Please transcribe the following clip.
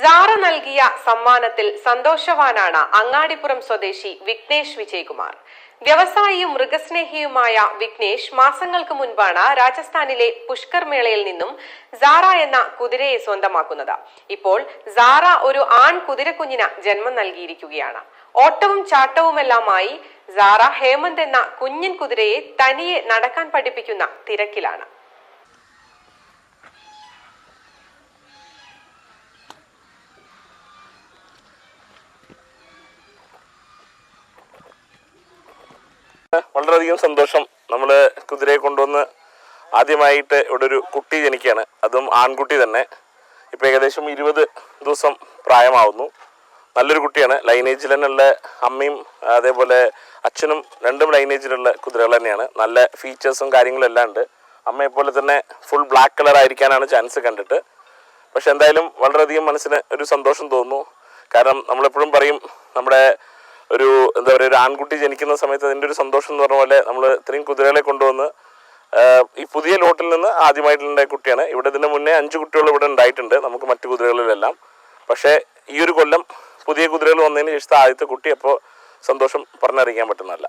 Sara നൽകിയ സമ്മാനത്തിൽ സന്തോഷവാനാണ് അങ്ങാടിപ്പുറം സ്വദേശി വിഘ്നേഷ് വിജയകുമാർ. വ്യവസായിയും മൃഗസ്നേഹിയുമായ വിഘ്നേഷ് മാസങ്ങൾക്ക് മുൻപാണ് രാജസ്ഥാനിലെ പുഷ്കർ മേളയിൽ നിന്നും സാറ എന്ന കുതിരയെ സ്വന്തമാക്കുന്നത്. ഇപ്പോൾ സാറ ഒരു ആൺ കുതിരക്കുഞ്ഞിന് ജന്മം നൽകിയിരിക്കുകയാണ്. ഓട്ടവും ചാട്ടവുമെല്ലാമായി സാറ ഹേമന്ത് എന്ന കുഞ്ഞൻ കുതിരയെ തനിയെ നടക്കാൻ പഠിപ്പിക്കുന്ന തിരക്കിലാണ്. വളരെയധികം സന്തോഷം. നമ്മൾ കുതിരയെ കൊണ്ടുവന്ന് ആദ്യമായിട്ട് ഇവിടെ ഒരു കുട്ടി ജനിക്കുകയാണ്, അതും ആൺകുട്ടി തന്നെ. ഇപ്പം ഏകദേശം 20 ദിവസം പ്രായമാവുന്നു. നല്ലൊരു കുട്ടിയാണ്. ലൈനേജിൽ തന്നെയുള്ള അമ്മയും അതേപോലെ അച്ഛനും രണ്ടും ലൈനേജിലുള്ള കുതിരകൾ തന്നെയാണ്. നല്ല ഫീച്ചേഴ്സും കാര്യങ്ങളും എല്ലാം ഉണ്ട്. അമ്മയെപ്പോലെ തന്നെ ഫുൾ ബ്ലാക്ക് കളർ ആയിരിക്കാനാണ് ചാൻസ് കണ്ടിട്ട്. പക്ഷെ എന്തായാലും വളരെയധികം മനസ്സിന് ഒരു സന്തോഷം തോന്നുന്നു. കാരണം നമ്മളെപ്പോഴും പറയും, നമ്മുടെ ഒരു എന്താ പറയുക, ഒരു ആൺകുട്ടി ജനിക്കുന്ന സമയത്ത് അതിൻ്റെ ഒരു സന്തോഷം എന്ന് പറഞ്ഞ പോലെ നമ്മൾ ഇത്രയും കുതിരകളെ കൊണ്ടുവന്ന് ഈ പുതിയ ലോട്ടിൽ നിന്ന് ആദ്യമായിട്ടുണ്ടായ കുട്ടിയാണ്. ഇവിടെ ഇതിന് മുന്നേ 5 കുട്ടികൾ ഇവിടെ ഉണ്ടായിട്ടുണ്ട് നമുക്ക് മറ്റു കുതിരകളിലെല്ലാം. പക്ഷേ ഈ ഒരു കൊല്ലം പുതിയ കുതിരകൾ വന്നതിന് ശേഷം ആദ്യത്തെ കുട്ടി. അപ്പോൾ സന്തോഷം പറഞ്ഞറിയിക്കാൻ പറ്റുന്നതല്ല.